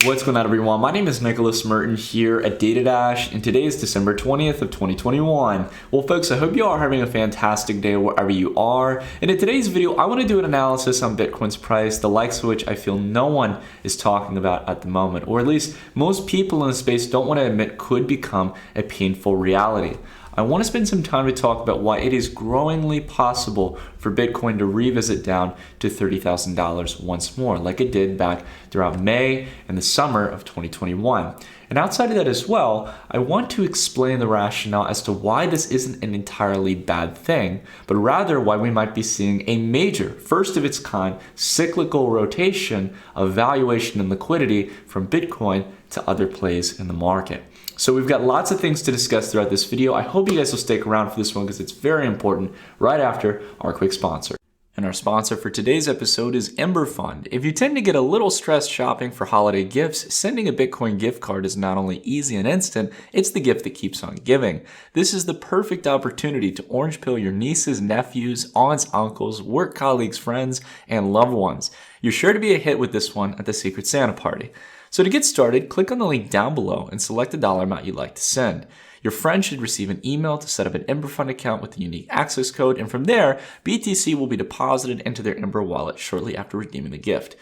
What's going on, everyone? My name is Nicholas Merton here at DataDash, and today is December 20th of 2021. Well, folks, I hope you are having a fantastic day wherever you are. And in today's video, I want to do an analysis on Bitcoin's price, the likes of which I feel no one is talking about at the moment, or at least most people in the space don't want to admit could become a painful reality. I want to spend some time to talk about why it is growingly possible for Bitcoin to revisit down to $30,000 once more, like it did back throughout May and the summer of 2021. And outside of that as well, I want to explain the rationale as to why this isn't an entirely bad thing, but rather why we might be seeing a major, first of its kind, cyclical rotation of valuation and liquidity from Bitcoin to other plays in the market. So we've got lots of things to discuss throughout this video. I hope you guys will stick around for this one because it's very important right after our quick sponsor. And our sponsor for today's episode is Ember Fund. If you tend to get a little stressed shopping for holiday gifts, sending a Bitcoin gift card is not only easy and instant, it's the gift that keeps on giving. This is the perfect opportunity to orange pill your nieces, nephews, aunts, uncles, work colleagues, friends, and loved ones. You're sure to be a hit with this one at the Secret Santa party. So to get started, click on the link down below and select the dollar amount you'd like to send. Your friend should receive an email to set up an Ember Fund account with a unique access code, and from there, BTC will be deposited into their Ember wallet shortly after redeeming the gift.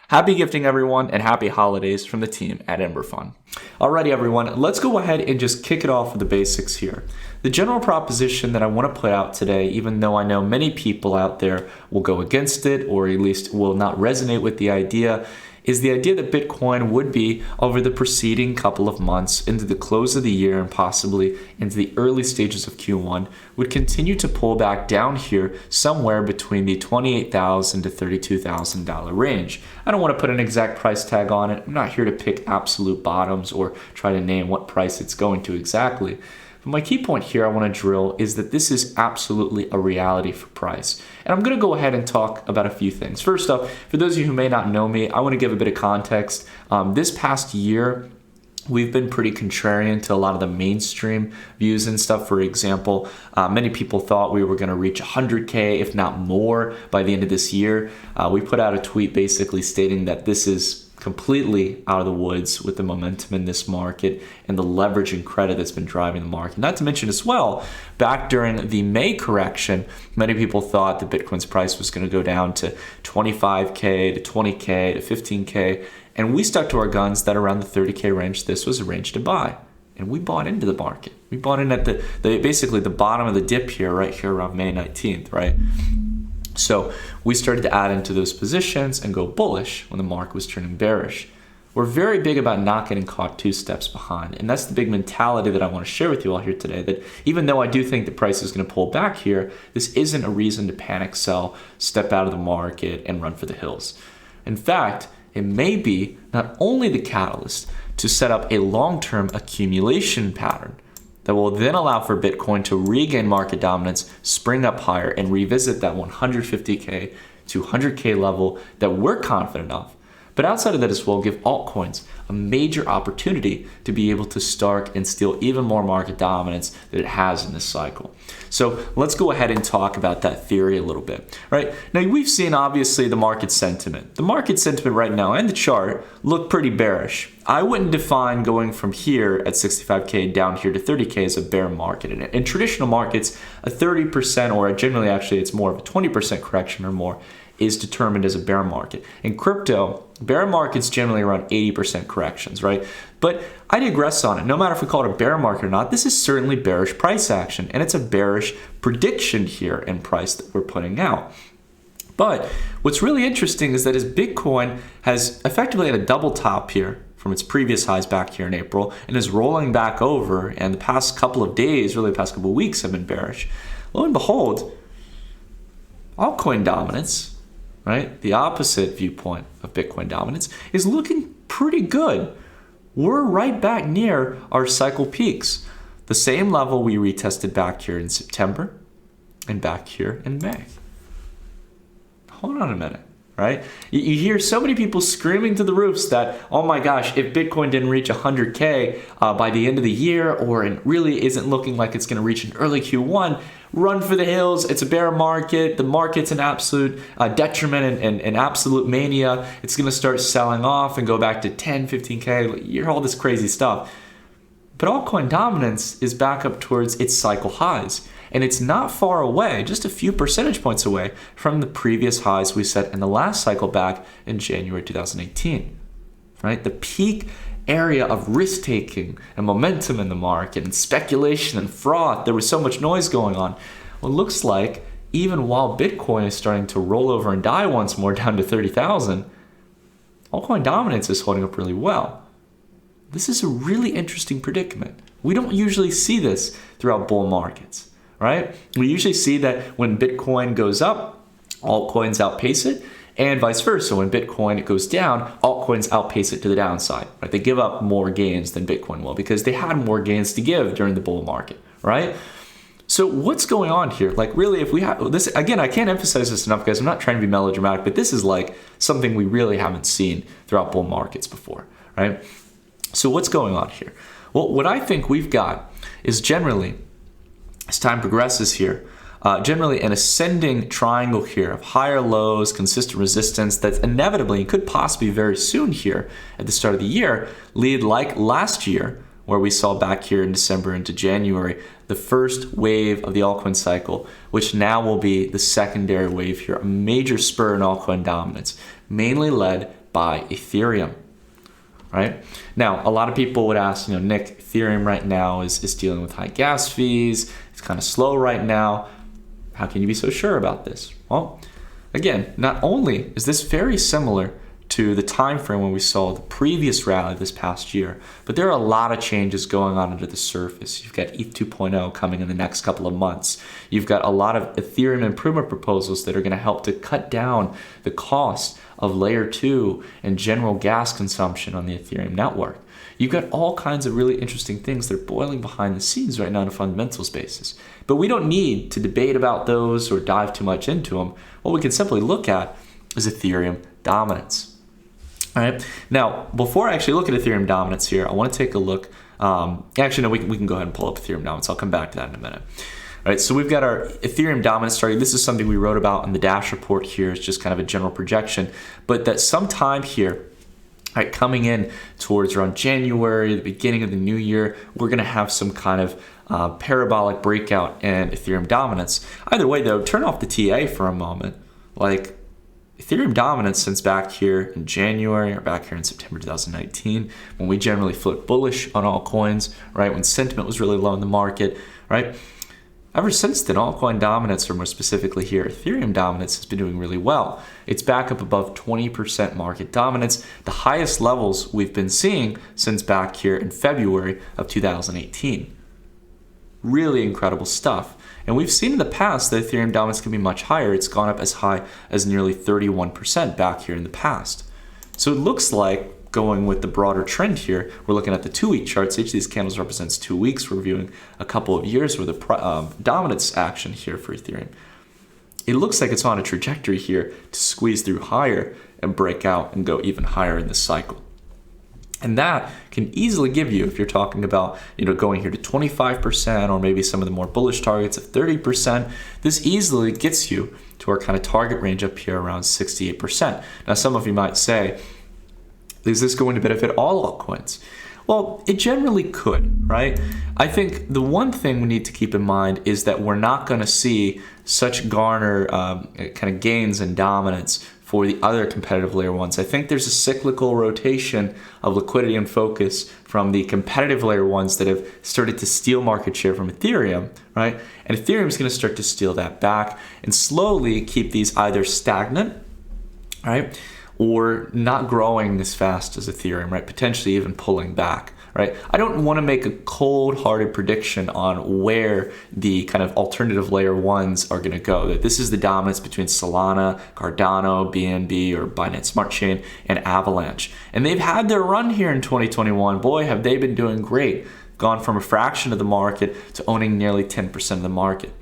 Happy gifting, everyone, and happy holidays from the team at Ember Fund. Alrighty, everyone, let's go ahead and just kick it off with the basics here. The general proposition that I want to put out today, even though I know many people out there will go against it or at least will not resonate with the idea, is the idea that Bitcoin would be, over the preceding couple of months into the close of the year and possibly into the early stages of Q1, would continue to pull back down here somewhere between the $28,000 to $32,000 range. I don't want to put an exact price tag on it. I'm not here to pick absolute bottoms or try to name what price it's going to exactly. But my key point here I want to drill is that this is absolutely a reality for price. And I'm going to go ahead and talk about a few things. First off, for those of you who may not know me, I want to give a bit of context. This past year, we've been pretty contrarian to a lot of the mainstream views and stuff. For example, many people thought we were going to reach 100K, if not more, by the end of this year. We put out a tweet basically stating that this is completely out of the woods with the momentum in this market and the leverage and credit that's been driving the market. Not to mention as well, back during the May correction, many people thought that Bitcoin's price was going to go down to 25K, to 20K, to 15K, and we stuck to our guns that around the 30K range, this was a range to buy. And we bought into the market. We bought in at the basically the bottom of the dip here, right here around May 19th, right? So we started to add into those positions and go bullish when the market was turning bearish. We're very big about not getting caught two steps behind. And that's the big mentality that I want to share with you all here today, that even though I do think the price is going to pull back here, this isn't a reason to panic sell, step out of the market, and run for the hills. In fact, it may be not only the catalyst to set up a long-term accumulation pattern that will then allow for Bitcoin to regain market dominance, spring up higher, and revisit that 150K to 100K level that we're confident of. But outside of that as well, give altcoins a major opportunity to be able to start and steal even more market dominance that it has in this cycle. So let's go ahead and talk about that theory a little bit, right? Now we've seen obviously the market sentiment. The market sentiment right now and the chart look pretty bearish. I wouldn't define going from here at 65K down here to 30K as a bear market. In traditional markets, a 30% or generally actually it's more of a 20% correction or more is determined as a bear market. In crypto, bear markets generally around 80% corrections, right? But I digress on it. No matter if we call it a bear market or not, this is certainly bearish price action, and it's a bearish prediction here in price that we're putting out. But what's really interesting is that as Bitcoin has effectively had a double top here from its previous highs back here in April and is rolling back over, and the past couple of days, really the past couple of weeks have been bearish, lo and behold, altcoin dominance, right? The opposite viewpoint of Bitcoin dominance is looking pretty good. We're right back near our cycle peaks. The same level we retested back here in September and back here in May. Hold on a minute. right? You hear so many people screaming to the roofs that, oh my gosh, if Bitcoin didn't reach 100K by the end of the year, or it really isn't looking like it's going to reach in early Q1, run for the hills. It's a bear market. The market's an absolute detriment and absolute mania. It's going to start selling off and go back to 10, 15K. You hear all this crazy stuff. But altcoin dominance is back up towards its cycle highs. And it's not far away, just a few percentage points away from the previous highs we set in the last cycle back in January 2018. Right? The peak area of risk-taking and momentum in the market and speculation and fraud. There was so much noise going on. Well, it looks like even while Bitcoin is starting to roll over and die once more down to 30,000, altcoin dominance is holding up really well. This is a really interesting predicament. We don't usually see this throughout bull markets, right? We usually see that when Bitcoin goes up, altcoins outpace it, and vice versa. When Bitcoin goes down, altcoins outpace it to the downside, right? They give up more gains than Bitcoin will because they had more gains to give during the bull market, right? So what's going on here? Like really, if we have this, again, I can't emphasize this enough, guys. I'm not trying to be melodramatic, but this is like something we really haven't seen throughout bull markets before, right? So what's going on here? Well, what I think we've got is generally, as time progresses here, generally an ascending triangle here of higher lows, consistent resistance that's inevitably, and could possibly very soon here at the start of the year, lead like last year, where we saw back here in December into January, the first wave of the altcoin cycle, which now will be the secondary wave here, a major spur in altcoin dominance, mainly led by Ethereum. Right? Now, a lot of people would ask, Nick, Ethereum right now is dealing with high gas fees. It's kind of slow right now. How can you be so sure about this? Well, again, not only is this very similar to the time frame when we saw the previous rally this past year, but there are a lot of changes going on under the surface. You've got ETH 2.0 coming in the next couple of months. You've got a lot of Ethereum improvement proposals that are going to help to cut down the cost of layer 2 and general gas consumption on the Ethereum network. You've got all kinds of really interesting things that are boiling behind the scenes right now on a fundamentals basis. But we don't need to debate about those or dive too much into them. What we can simply look at is Ethereum dominance. All right. Now, before I actually look at Ethereum dominance here, I want to take a look. Actually, no, we can go ahead and pull up Ethereum dominance. I'll come back to that in a minute. All right, so we've got our Ethereum dominance target. This is something we wrote about in the Dash report here. It's just kind of a general projection. But that sometime here, right, coming in towards around January, the beginning of the new year, we're going to have some kind of parabolic breakout in Ethereum dominance. Either way, though, turn off the TA for a moment. Like, Ethereum dominance since back here in January or back here in September 2019, when we generally flipped bullish on altcoins, right, when sentiment was really low in the market, right? Ever since then, altcoin dominance, or more specifically here, Ethereum dominance, has been doing really well. It's back up above 20% market dominance, the highest levels we've been seeing since back here in February of 2018. Really incredible stuff. And we've seen in the past that Ethereum dominance can be much higher. It's gone up as high as nearly 31% back here in the past. So it looks like, going with the broader trend here, we're looking at the 2-week charts. Each of these candles represents 2 weeks. We're viewing a couple of years worth of dominance action here for Ethereum. It looks like it's on a trajectory here to squeeze through higher and break out and go even higher in this cycle. And that can easily give you, if you're talking about, going here to 25% or maybe some of the more bullish targets of 30%, this easily gets you to our kind of target range up here around 68%. Now, some of you might say, is this going to benefit all altcoins? Well, it generally could, right? I think the one thing we need to keep in mind is that we're not going to see such garner kind of gains and dominance for the other competitive layer ones. I think there's a cyclical rotation of liquidity and focus from the competitive layer ones that have started to steal market share from Ethereum, right? And Ethereum is going to start to steal that back and slowly keep these either stagnant, right, or not growing as fast as Ethereum, right? Potentially even pulling back, right? I don't want to make a cold-hearted prediction on where the kind of alternative layer ones are going to go. That this is the dominance between Solana, Cardano, BNB, or Binance Smart Chain, and Avalanche. And they've had their run here in 2021. Boy, have they been doing great. Gone from a fraction of the market to owning nearly 10% of the market.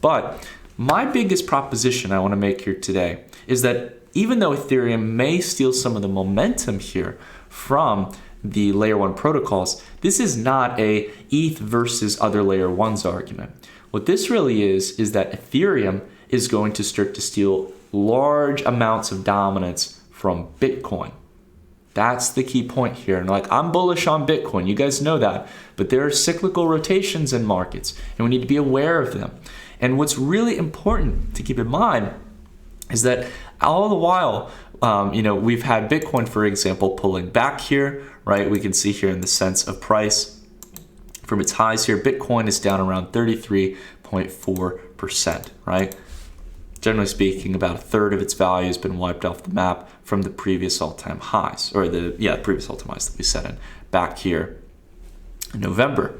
But my biggest proposition I want to make here today is that even though Ethereum may steal some of the momentum here from the layer 1 protocols, this is not a ETH versus other layer 1s argument. What this really is that Ethereum is going to start to steal large amounts of dominance from Bitcoin. That's the key point here. And like, I'm bullish on Bitcoin, you guys know that, but there are cyclical rotations in markets and we need to be aware of them. And what's really important to keep in mind is that all the while, we've had Bitcoin, for example, pulling back here, right? We can see here in the sense of price from its highs here, Bitcoin is down around 33.4%, right? Generally speaking, about a third of its value has been wiped off the map from the previous all-time highs, or the previous all-time highs that we set in back here in November.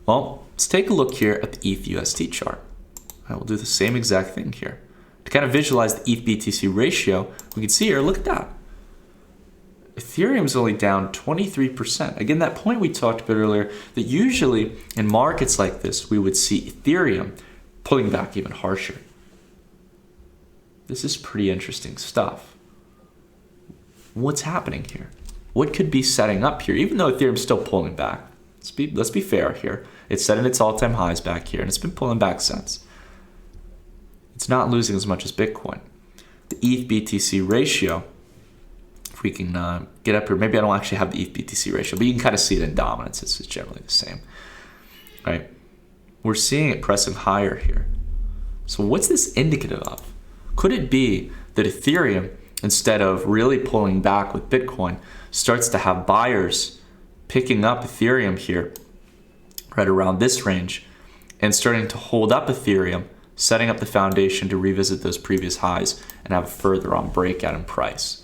Well, let's take a look here at the ETH USD chart. I will do the same exact thing here. To kind of visualize the ETH BTC ratio, we can see here, look at that. Ethereum's only down 23%. Again, that point we talked about earlier, that usually in markets like this, we would see Ethereum pulling back even harsher. This is pretty interesting stuff. What's happening here? What could be setting up here? Even though Ethereum's still pulling back, let's be fair here. It's setting its all-time highs back here, and it's been pulling back since. It's not losing as much as Bitcoin. The ETH BTC ratio, if we can get up here, maybe I don't actually have the ETH BTC ratio, but you can kind of see it in dominance. It's generally the same, right? We're seeing it pressing higher here. So what's this indicative of? Could it be that Ethereum, instead of really pulling back with Bitcoin, starts to have buyers picking up Ethereum here right around this range and starting to hold up Ethereum, setting up the foundation to revisit those previous highs and have a further on breakout in price,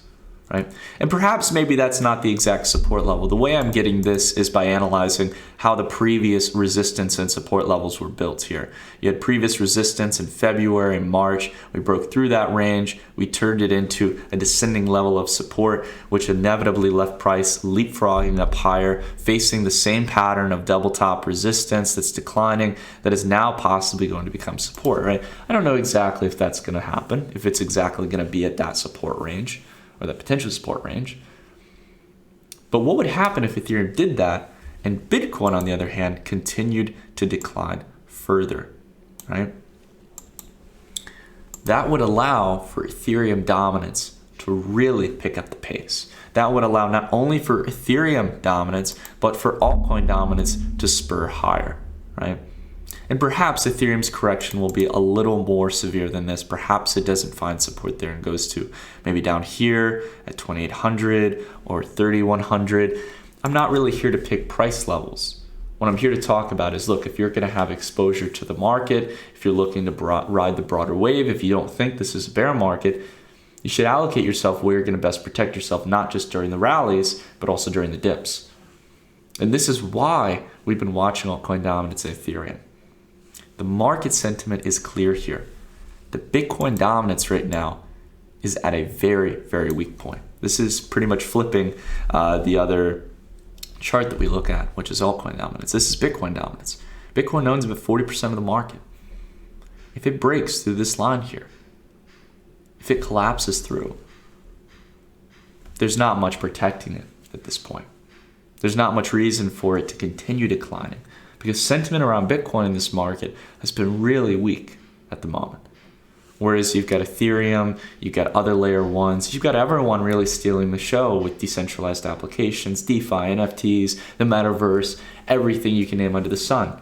right? And perhaps maybe that's not the exact support level. The way I'm getting this is by analyzing how the previous resistance and support levels were built here. You had previous resistance in February and March. We broke through that range. We turned it into a descending level of support, which inevitably left price leapfrogging up higher, facing the same pattern of double top resistance that's declining, that is now possibly going to become support, right? I don't know exactly if that's going to happen, if it's exactly going to be at that support range or that potential support range. But what would happen if Ethereum did that and Bitcoin, on the other hand, continued to decline further, right? That would allow for Ethereum dominance to really pick up the pace. That would allow not only for Ethereum dominance, but for altcoin dominance to spur higher, right? And perhaps Ethereum's correction will be a little more severe than this. Perhaps it doesn't find support there and goes to maybe down here at 2,800 or 3,100. I'm not really here to pick price levels. What I'm here to talk about is, look, if you're going to have exposure to the market, if you're looking to ride the broader wave, if you don't think this is a bear market, you should allocate yourself where you're going to best protect yourself, not just during the rallies, but also during the dips. And this is why we've been watching altcoin dominance in Ethereum. The market sentiment is clear here. The Bitcoin dominance right now is at a very, very weak point. This is pretty much flipping the other chart that we look at, which is altcoin dominance. This is Bitcoin dominance. Bitcoin owns about 40% of the market. If it breaks through this line here, if it collapses through, there's not much protecting it at this point. There's not much reason for it to continue declining, because sentiment around Bitcoin in this market has been really weak at the moment. Whereas you've got Ethereum, you've got other layer ones, you've got everyone really stealing the show with decentralized applications, DeFi, NFTs, the metaverse, everything you can name under the sun.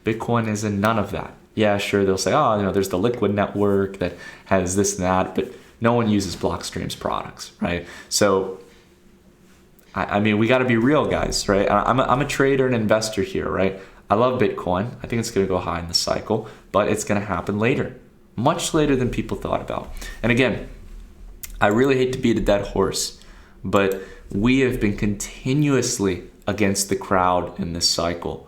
Bitcoin is in none of that. Yeah, sure, they'll say, there's the Liquid network that has this and that, but no one uses Blockstream's products, right? So, I mean, we got to be real, guys, right? I'm a trader and investor here, right? I love Bitcoin. I think it's going to go high in the cycle, but it's going to happen later, much later than people thought about. And again, I really hate to beat a dead horse, but we have been continuously against the crowd in this cycle,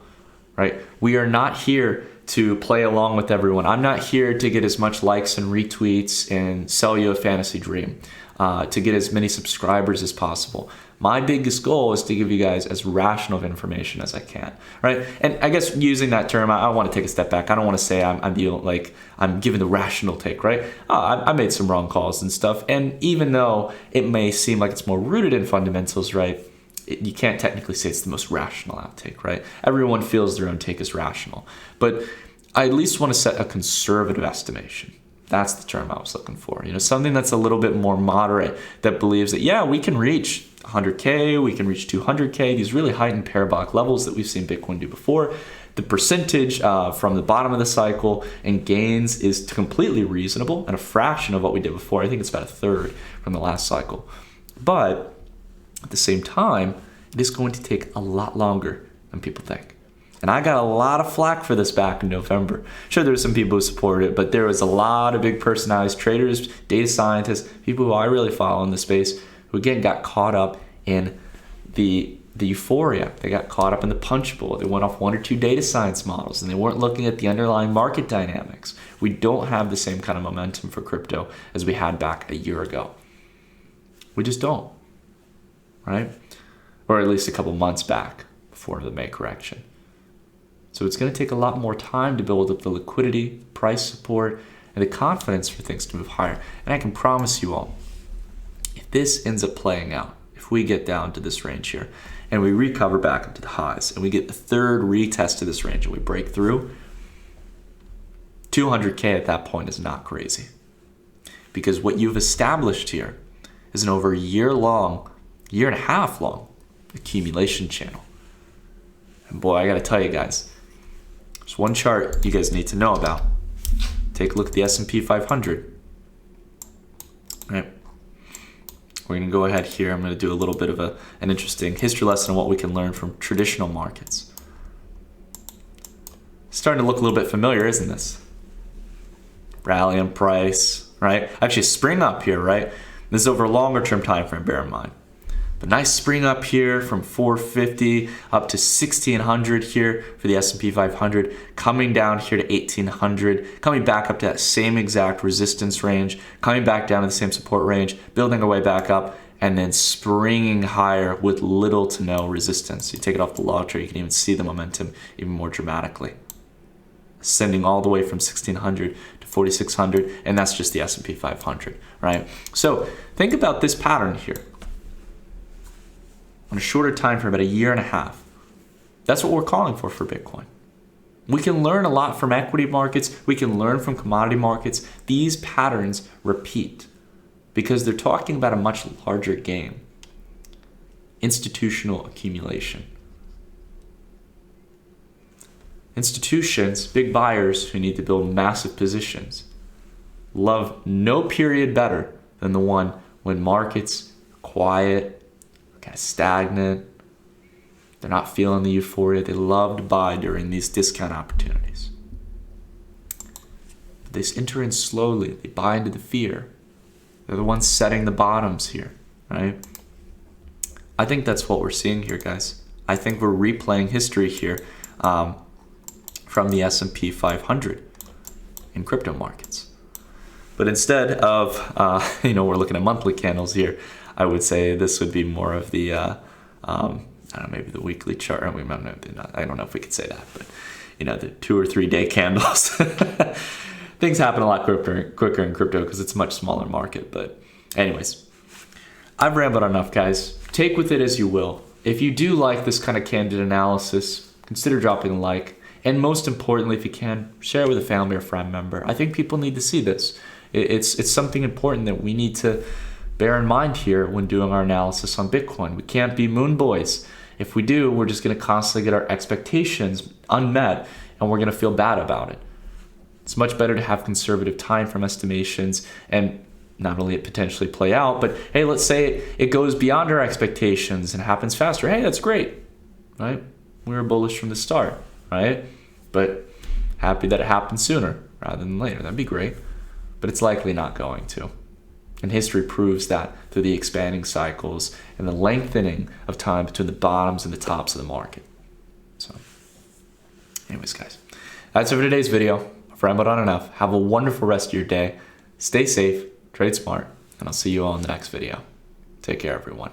right? We are not here to play along with everyone. I'm not here to get as much likes and retweets and sell you a fantasy dream, to get as many subscribers as possible. My biggest goal is to give you guys as rational of information as I can, right? And I guess using that term, I want to take a step back. I don't want to say I'm giving the rational take, right? I made some wrong calls and stuff, and even though it may seem like it's more rooted in fundamentals, right? You can't technically say it's the most rational outtake, right? Everyone feels their own take is rational, but I at least want to set a conservative estimation. That's the term I was looking for. Something that's a little bit more moderate, that believes that, yeah, we can reach 100K, we can reach 200K, these really heightened parabolic levels that we've seen Bitcoin do before. The percentage from the bottom of the cycle and gains is completely reasonable and a fraction of what we did before. I think it's about a third from the last cycle. But at the same time, it is going to take a lot longer than people think. And I got a lot of flack for this back in November. Sure, there were some people who supported it, but there was a lot of big personalities, traders, data scientists, people who I really follow in the space, who again got caught up in the euphoria. They got caught up in the punch bowl. They went off one or two data science models, and they weren't looking at the underlying market dynamics. We don't have the same kind of momentum for crypto as we had back a year ago. We just don't, right? Or at least a couple months back before the May correction. So it's going to take a lot more time to build up the liquidity, price support, and the confidence for things to move higher. And I can promise you all, if this ends up playing out, if we get down to this range here, and we recover back into the highs, and we get the third retest to this range, and we break through, 200K at that point is not crazy. Because what you've established here is an over year and a half long accumulation channel. And boy, I got to tell you guys, there's one chart you guys need to know about. Take a look at the S&P 500. All right. We're going to go ahead here. I'm going to do a little bit of an interesting history lesson on what we can learn from traditional markets. Starting to look a little bit familiar, isn't this? Rally on price, right? Actually, spring up here, right? This is over a longer term time frame, bear in mind. But nice spring up here from 450 up to 1600 here for the S&P 500, coming down here to 1800, coming back up to that same exact resistance range, coming back down to the same support range, building our way back up, and then springing higher with little to no resistance. You take it off the log chart, you can even see the momentum even more dramatically. Ascending all the way from 1600 to 4600, and that's just the S&P 500, right? So think about this pattern here. On a shorter time for about a year and a half. That's what we're calling for Bitcoin. We can learn a lot from equity markets. We can learn from commodity markets. These patterns repeat because they're talking about a much larger game. Institutional accumulation. Institutions, big buyers who need to build massive positions, love no period better than the one when markets are quiet, kind of stagnant. They're not feeling the euphoria. They love to buy during these discount opportunities. But they enter in slowly. They buy into the fear. They're the ones setting the bottoms here, right? I think that's what we're seeing here, guys. I think we're replaying history here from the S&P 500 in crypto markets. But instead of, we're looking at monthly candles here, I would say this would be more of the, I don't know, maybe the weekly chart. I don't know if we could say that, but, the 2 or 3 day candles. Things happen a lot quicker in crypto because it's a much smaller market. But anyways, I've rambled enough, guys. Take with it as you will. If you do like this kind of candid analysis, consider dropping a like. And most importantly, if you can, share it with a family or friend member. I think people need to see this. It's something important that we need to bear in mind here when doing our analysis on Bitcoin. We can't be moon boys. If we do, we're just going to constantly get our expectations unmet, and we're going to feel bad about it. It's much better to have conservative time frame estimations and not only it potentially play out, but hey, let's say it goes beyond our expectations and happens faster. Hey, that's great, right? We were bullish from the start, right? But happy that it happened sooner rather than later. That'd be great, but it's likely not going to. And history proves that through the expanding cycles and the lengthening of time between the bottoms and the tops of the market. So anyways, guys, That's it for today's video. I've rambled on enough. Have a wonderful rest of your day. Stay safe, trade smart, and I'll see you all in the next video. Take care, everyone.